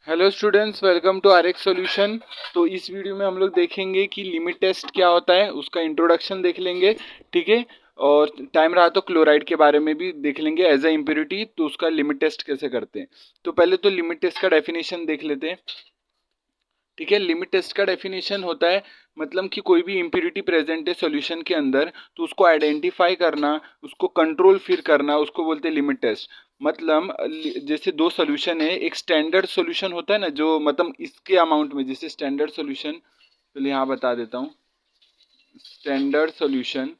Hello students, welcome to RX solution. तो इस video में हम लोग देखेंगे कि लिमिट टेस्ट क्या होता है, उसका इंट्रोडक्शन देख लेंगे। ठीक है। और टाइम रहा तो क्लोराइड के बारे में भी देख लेंगे एज अ इम्प्योरिटी, तो उसका लिमिट टेस्ट कैसे करते हैं। तो पहले तो लिमिट टेस्ट का डेफिनेशन देख लेते हैं। ठीक है। लिमिट टेस्ट का डेफिनेशन होता है मतलब कि कोई भी इम्प्योरिटी प्रेजेंट है सॉल्यूशन के अंदर, तो उसको आइडेंटिफाई करना, उसको कंट्रोल फिर करना, उसको बोलते हैं लिमिट टेस्ट। मतलब जैसे दो सॉल्यूशन है, एक स्टैंडर्ड सॉल्यूशन होता है ना, जो मतलब इसके अमाउंट में, जैसे स्टैंडर्ड सॉल्यूशन, तो यहाँ बता देता हूँ। स्टैंडर्ड सॉल्यूशन,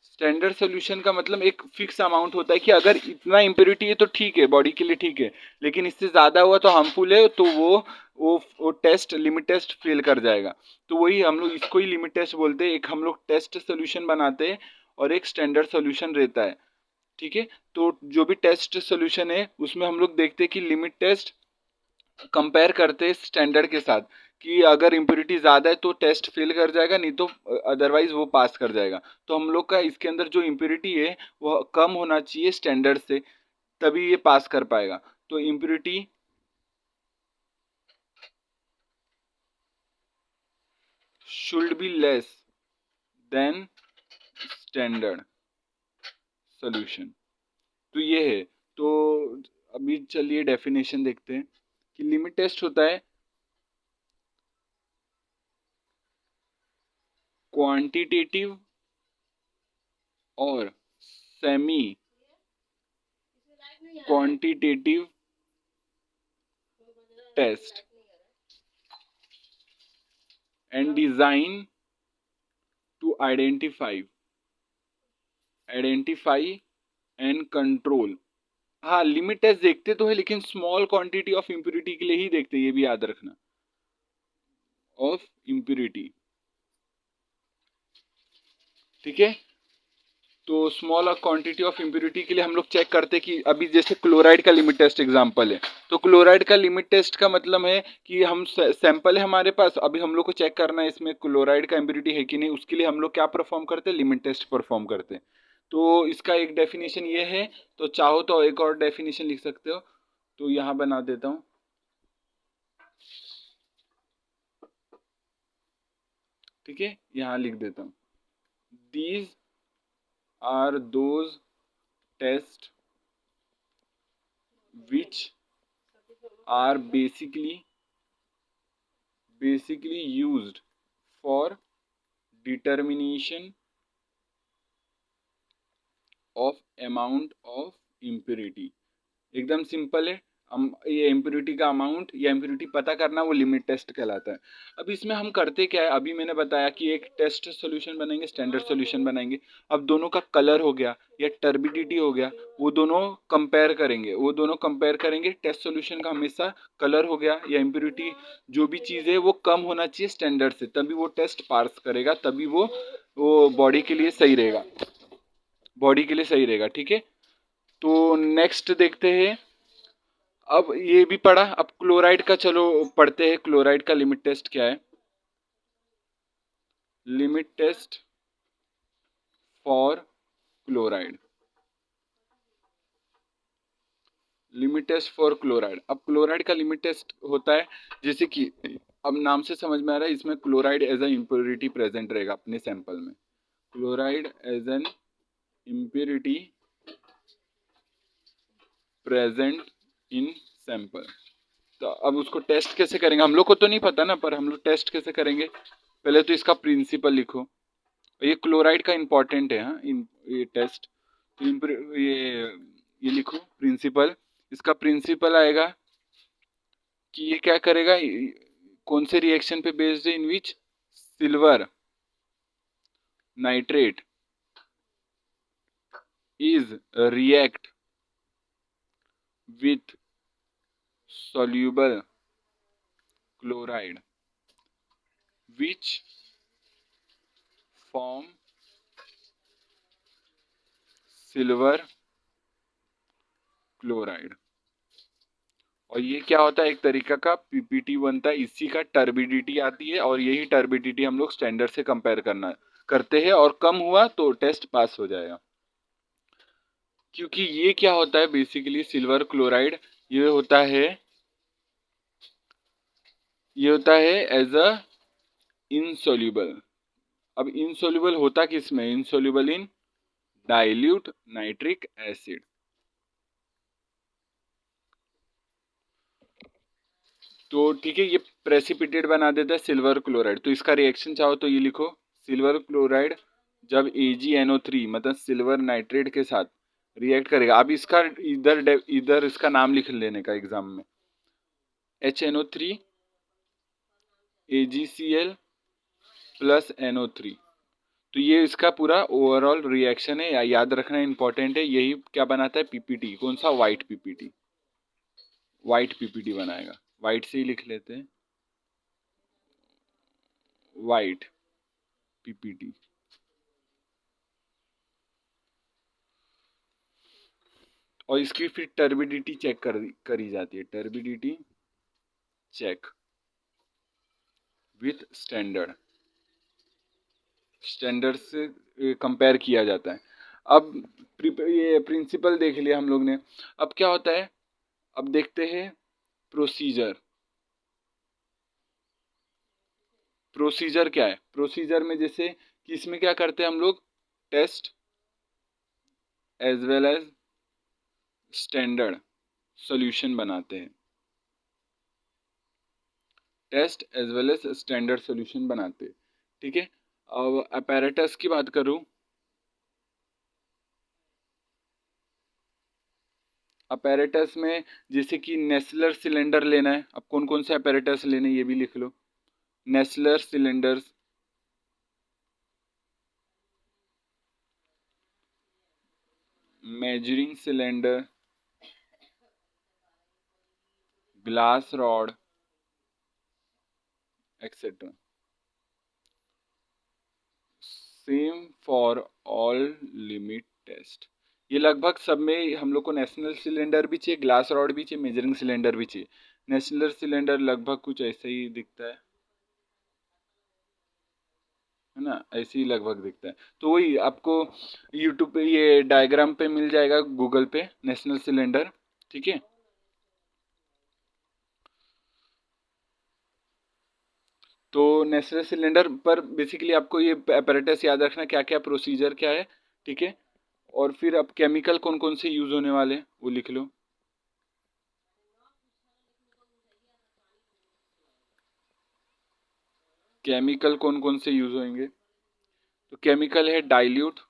स्टैंडर्ड सॉल्यूशन का मतलब एक फिक्स अमाउंट होता है कि अगर इतना इम्प्योरिटी है तो ठीक है, बॉडी के लिए ठीक है, लेकिन इससे ज़्यादा हुआ तो हार्मफुल है, तो वो टेस्ट, लिमिट टेस्ट फेल कर जाएगा। तो वही हम लोग इसको ही लिमिट टेस्ट बोलते हैं। एक हम लोग टेस्ट सोल्यूशन बनाते हैं और एक स्टैंडर्ड सोल्यूशन रहता है। ठीक है। तो जो भी टेस्ट सोल्यूशन है उसमें हम लोग देखते हैं कि लिमिट टेस्ट कंपेयर करते हैं स्टैंडर्ड के साथ, कि अगर इम्प्योरिटी ज़्यादा है तो टेस्ट फेल कर जाएगा, नहीं तो अदरवाइज वो पास कर जाएगा। तो हम लोग का इसके अंदर जो इम्प्योरिटी है वो कम होना चाहिए स्टैंडर्ड से, तभी ये पास कर पाएगा। तो impurity should be less than standard solution. तो ये है। तो अभी चलिए डेफिनेशन देखते हैं कि लिमिट टेस्ट होता है क्वांटिटेटिव और semi quantitative test and design to identify and control. हाँ, लिमिट टेस्ट देखते तो है, लेकिन स्मॉल क्वांटिटी ऑफ इम्प्योरिटी के लिए ही देखते हैं, ये भी याद रखना। Of impurity. ठीक है। तो स्मॉल क्वांटिटी ऑफ इम्प्योरिटी के लिए हम लोग चेक करते हैं कि अभी जैसे क्लोराइड का लिमिट टेस्ट एग्जांपल है, तो क्लोराइड का लिमिट टेस्ट का मतलब है कि हम सैंपल है हमारे पास, अभी हम लोग को चेक करना है इसमें क्लोराइड का इम्प्योरिटी है कि नहीं, उसके लिए हम लोग क्या परफॉर्म करते हैं, लिमिट टेस्ट परफॉर्म करते हैं। तो इसका एक डेफिनेशन ये है। तो चाहो तो एक और डेफिनेशन लिख सकते हो, तो यहाँ बना देता हूँ। ठीक है, यहाँ लिख देता हूँ। These are those test which are basically used for determination of amount of impurity। एकदम सिंपल है। हम ये इम्प्योरिटी का अमाउंट या इम्प्योरिटी पता करना, वो लिमिट टेस्ट कहलाता है। अब इसमें हम करते क्या है, अभी मैंने बताया कि एक टेस्ट सॉल्यूशन बनाएंगे, स्टैंडर्ड सॉल्यूशन बनाएंगे। अब दोनों का कलर हो गया या टर्बिडिटी हो गया, वो दोनों कंपेयर करेंगे, टेस्ट सॉल्यूशन का हमेशा कलर हो गया या इम्प्योरिटी, जो भी चीज़ है वो कम होना चाहिए स्टैंडर्ड से, तभी वो टेस्ट पास करेगा, तभी वो बॉडी के लिए सही रहेगा, बॉडी के लिए सही रहेगा। ठीक है। तो नेक्स्ट देखते हैं। अब ये भी पढ़ा, अब क्लोराइड का चलो पढ़ते हैं, क्लोराइड का लिमिट टेस्ट क्या है। Limit test for chloride, limit test for chloride. अब क्लोराइड का लिमिट टेस्ट होता है, जैसे कि अब नाम से समझ में आ रहा है, इसमें chloride as a impurity present रहेगा अपने सैंपल में। Chloride as an impurity present in sample. तो अब उसको टेस्ट कैसे करेंगे, हम लोग को तो नहीं पता ना, पर हम लोग टेस्ट कैसे करेंगे। पहले तो इसका प्रिंसिपल लिखो, ये क्लोराइड का इंपॉर्टेंट है। हाँ, ये टेस्ट, तो ये लिखो प्रिंसिपल। इसका प्रिंसिपल आएगा कि ये क्या करेगा, कौन से रिएक्शन पे बेस्ड है, in which silver nitrate is react with soluble chloride which form silver chloride. और ये क्या होता है, एक तरीका का पीपीटी बनता है, इसी का टर्बिडिटी आती है, और यही टर्बिडिटी हम लोग स्टैंडर्ड से कंपेयर करते हैं, और कम हुआ तो टेस्ट पास हो जाएगा। क्योंकि ये क्या होता है बेसिकली, सिल्वर क्लोराइड ये होता है ये होता है एज अ इनसोल्यूबल। अब इनसोल्यूबल होता किस में? Insoluble in dilute nitric acid. तो ठीक है, ये प्रेसिपिटेट बना देता है सिल्वर क्लोराइड। तो इसका रिएक्शन चाहो तो ये लिखो, सिल्वर क्लोराइड जब AgNO3 मतलब सिल्वर नाइट्रेट के साथ रिएक्ट करेगा। अब इसका इधर इसका नाम लिख लेने का एग्जाम में, HNO3 AgCl प्लस NO3। तो ये इसका पूरा ओवरऑल रिएक्शन है, याद रखना इंपॉर्टेंट है। यही क्या बनाता है? PPT। कौन सा? White PPT। व्हाइट PPT बनाएगा। व्हाइट से ही लिख लेते हैं, व्हाइट PPT। और इसकी फिर टर्बिडिटी चेक करी जाती है, turbidity check with standard. Standard से कंपेयर किया जाता है। अब ये प्रिंसिपल देख लिया हम लोग ने। अब क्या होता है? अब देखते हैं प्रोसीजर। प्रोसीजर क्या है? प्रोसीजर में जैसे कि इसमें क्या करते हैं हम लोग? Test as well as standard solution बनाते हैं। Test as well as standard solution बनाते हैं। ठीक है। अब अपैरेटस की बात करूं, अपैरेटस में जैसे कि नेस्लर सिलेंडर लेना है। अब कौन कौन से अपैरेटस लेने ये भी लिख लो। Nessler cylinders, measuring cylinder, glass rod etcetera. Same for all limit test. ये लगभग सब में हम लोग को नेशनल सिलेंडर भी चाहिए, ग्लास रॉड भी चाहिए, मेजरिंग सिलेंडर भी चाहिए। नेशनल सिलेंडर लगभग कुछ ऐसे ही दिखता है ना, ऐसे ही लगभग दिखता है। तो वही आपको यूट्यूब पे ये डायग्राम पे मिल जाएगा, गूगल पे, नेशनल सिलेंडर। ठीक है। तो नेशनल सिलेंडर पर बेसिकली आपको ये apparatus याद रखना, क्या क्या प्रोसीजर क्या है। ठीक है। और फिर अब केमिकल कौन कौन से यूज होने वाले हैं वो लिख लो। केमिकल कौन कौन से यूज होंगे? तो केमिकल है dilute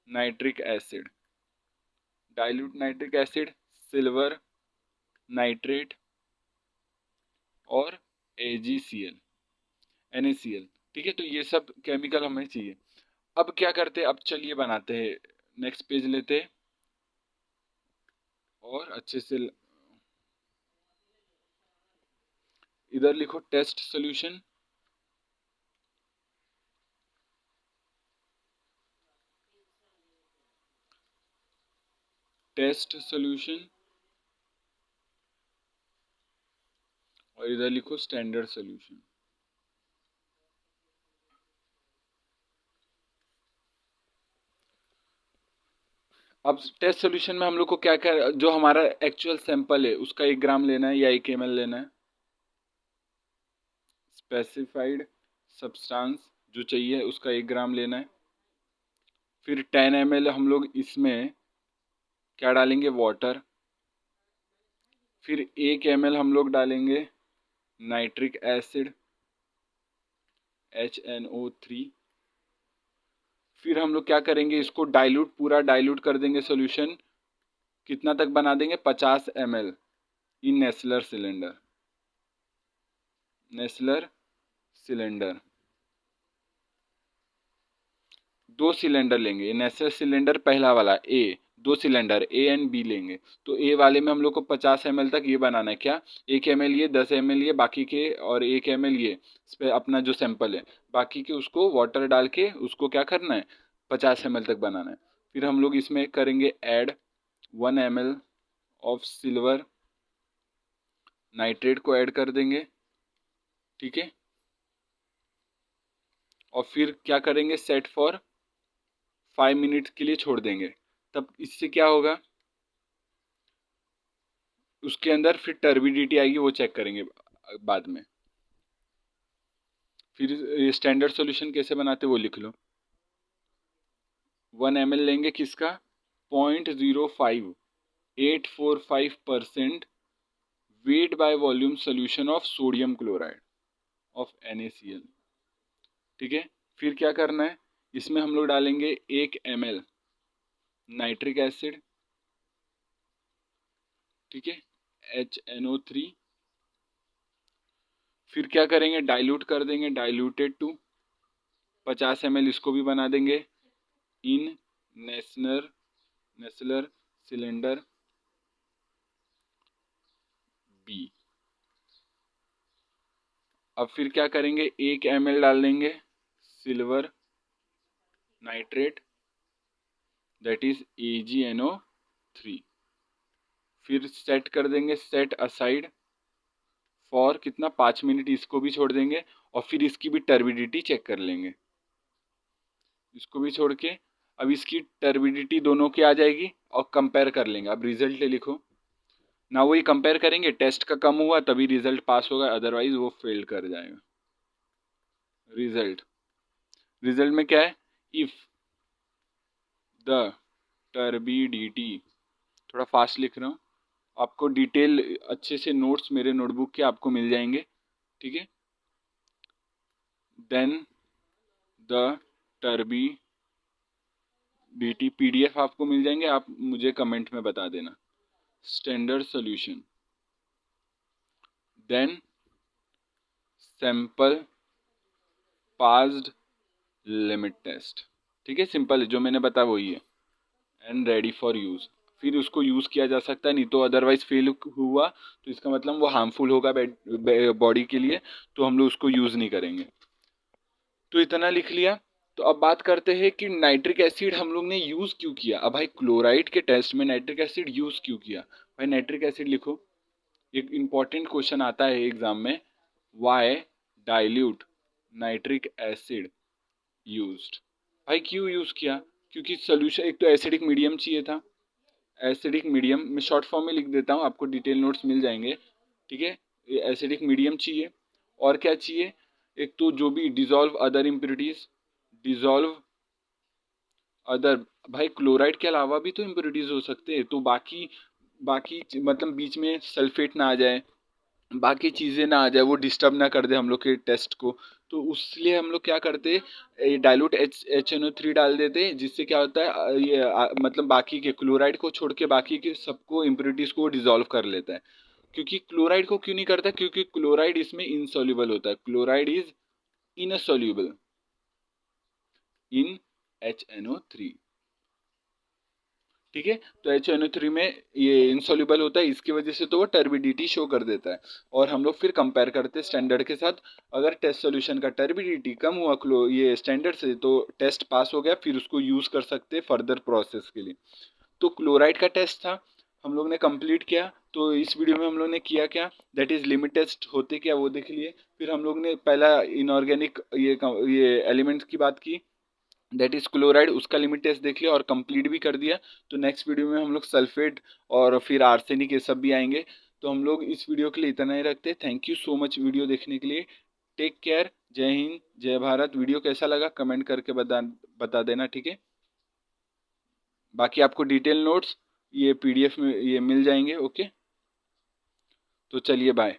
nitric acid, dilute nitric acid, silver nitrate और AgCl NaCl। ठीक है। तो ये सब केमिकल हमें चाहिए। अब क्या करते हैं? अब चलिए बनाते हैं। नेक्स्ट पेज लेते हैं और अच्छे से इधर लिखो टेस्ट सॉल्यूशन। टेस्ट सॉल्यूशन और इधर लिखो स्टैंडर्ड सॉल्यूशन। अब टेस्ट सॉल्यूशन में हम लोग को क्या क्या, जो हमारा एक्चुअल सैंपल है उसका 1 ग्राम लेना है या 1 ml लेना है। स्पेसिफाइड सब्सटेंस जो चाहिए उसका 1 ग्राम लेना है। फिर 10 ml हम लोग इसमें क्या डालेंगे? वाटर। फिर 1 ml हम लोग डालेंगे नाइट्रिक एसिड HNO3। फिर हम लोग क्या करेंगे? इसको डाइल्यूट, पूरा डाइल्यूट कर देंगे सॉल्यूशन। कितना तक बना देंगे? 50 ml in Nessler cylinder. Nessler cylinder 2 cylinder लेंगे। नेस्लर सिलेंडर पहला वाला A, 2 cylinder A and B लेंगे। तो ए वाले में हम लोग को 50 ml तक ये बनाना है। क्या? 1 ml ये, 10 ml ये, बाकी के और 1 ml ये इस पे अपना जो सैंपल है, बाकी के उसको वाटर डाल के उसको क्या करना है? 50 ml तक बनाना है। फिर हम लोग इसमें करेंगे add 1 ml of silver nitrate को ऐड कर देंगे। ठीक है। और फिर क्या करेंगे? सेट फॉर 5 मिनट के लिए छोड़ देंगे। तब इससे क्या होगा? उसके अंदर फिर टर्बिडिटी आएगी, वो चेक करेंगे। बाद में। फिर ये स्टैंडर्ड सॉल्यूशन कैसे बनाते वो लिख लो। 1 ml लेंगे किसका, 0.05845% weight by volume solution of sodium chloride of NaCl। ठीक है, फिर क्या करना है, इसमें हम लोग डालेंगे 1 ml नाइट्रिक एसिड, ठीक है, HNO3। फिर क्या करेंगे, डाइल्यूट कर देंगे, डाइल्यूटेड टू 50 ml इसको भी बना देंगे इन नेसलर सिलेंडर बी। अब फिर क्या करेंगे, 1 ml डाल देंगे silver nitrate, that is AgNO3। फिर सेट कर देंगे, सेट असाइड फॉर कितना, 5 मिनट इसको भी छोड़ देंगे। और फिर इसकी भी टर्बिडिटी चेक कर लेंगे, इसको भी छोड़ के। अब इसकी टर्बिडिटी दोनों की आ जाएगी और कंपेयर कर लेंगे। अब रिजल्ट लिखो ना, वही कंपेयर करेंगे, टेस्ट का कम हुआ तभी रिजल्ट पास होगा, अदरवाइज वो फेल कर जाएगा। रिजल्ट में क्या है, इफ द टर्बिडिटी, थोड़ा फास्ट लिख रहा हूँ, आपको डिटेल अच्छे से नोट्स मेरे नोटबुक के आपको मिल जाएंगे, ठीक है। देन द टर्बिडिटी PDF आपको मिल जाएंगे, आप मुझे कमेंट में बता देना। Standard solution, then sample passed limit test, ठीक है, सिंपल है, जो मैंने बताया वही है। एंड रेडी फॉर यूज़, फिर उसको यूज़ किया जा सकता है, नहीं तो अदरवाइज फेल हुआ तो इसका मतलब वो हार्मफुल होगा बॉडी के लिए, तो हम लोग उसको यूज़ नहीं करेंगे। तो इतना लिख लिया। तो अब बात करते हैं कि नाइट्रिक एसिड हम लोग ने यूज़ क्यों किया। अब भाई क्लोराइड के टेस्ट में नाइट्रिक एसिड यूज़ क्यों किया, भाई नाइट्रिक एसिड लिखो, एक इम्पॉर्टेंट क्वेश्चन आता है एग्जाम में, why dilute nitric acid used. भाई क्यों यूज़ किया, क्योंकि सोल्यूशन, एक तो एसिडिक मीडियम चाहिए था, एसिडिक मीडियम मैं शॉर्ट फॉर्म में लिख देता हूँ, आपको डिटेल नोट्स मिल जाएंगे, ठीक है। एसिडिक मीडियम चाहिए, और क्या चाहिए, एक तो जो भी dissolve other impurities, dissolve other, भाई क्लोराइड के अलावा भी तो इम्प्योरिटीज हो सकते हैं, तो बाकी बाकी मतलब बीच में सल्फेट ना आ जाए, बाकी चीज़ें ना आ जाए, वो डिस्टर्ब ना कर दे हम लोग के टेस्ट को। तो उसलिए हम लोग क्या करते, डाइल्यूट HNO3 डाल देते, जिससे क्या होता है, मतलब बाकी के क्लोराइड को छोड़ के बाकी के सबको इम्प्योरिटीज को डिजॉल्व कर लेता है। क्योंकि क्लोराइड को क्यों नहीं करता, क्योंकि क्लोराइड इसमें इनसॉल्युबल होता है, chloride is insoluble in HNO3, ठीक है। तो HNO3 में ये इनसॉल्युबल होता है, इसकी वजह से तो वो टर्बिडिटी शो कर देता है। और हम लोग फिर कंपेयर करते हैं स्टैंडर्ड के साथ, अगर टेस्ट सॉल्यूशन का टर्बिडिटी कम हुआ ये स्टैंडर्ड से, तो टेस्ट पास हो गया, फिर उसको यूज़ कर सकते हैं फर्दर प्रोसेस के लिए। तो क्लोराइड का टेस्ट था, हम लोग ने कंप्लीट किया। तो इस वीडियो में हम लोग ने किया क्या, दैट इज लिमिट टेस्ट होते क्या वो देख लिए। फिर हम लोग ने पहला इनऑर्गेनिक ये एलिमेंट्स की बात की, दैट इज क्लोराइड, उसका लिमिट टेस्ट देख लिया और कंप्लीट भी कर दिया। तो नेक्स्ट वीडियो में हम लोग सल्फेट और फिर आर्सेनिक ये सब भी आएंगे। तो हम लोग इस वीडियो के लिए इतना ही रखते हैं। Thank you so much video देखने के लिए। टेक केयर, जय हिंद जय भारत। वीडियो कैसा लगा कमेंट करके बता देना, ठीक है। बाकी आपको डिटेल नोट्स ये PDF में ये मिल जाएंगे, ओके। तो चलिए बाय।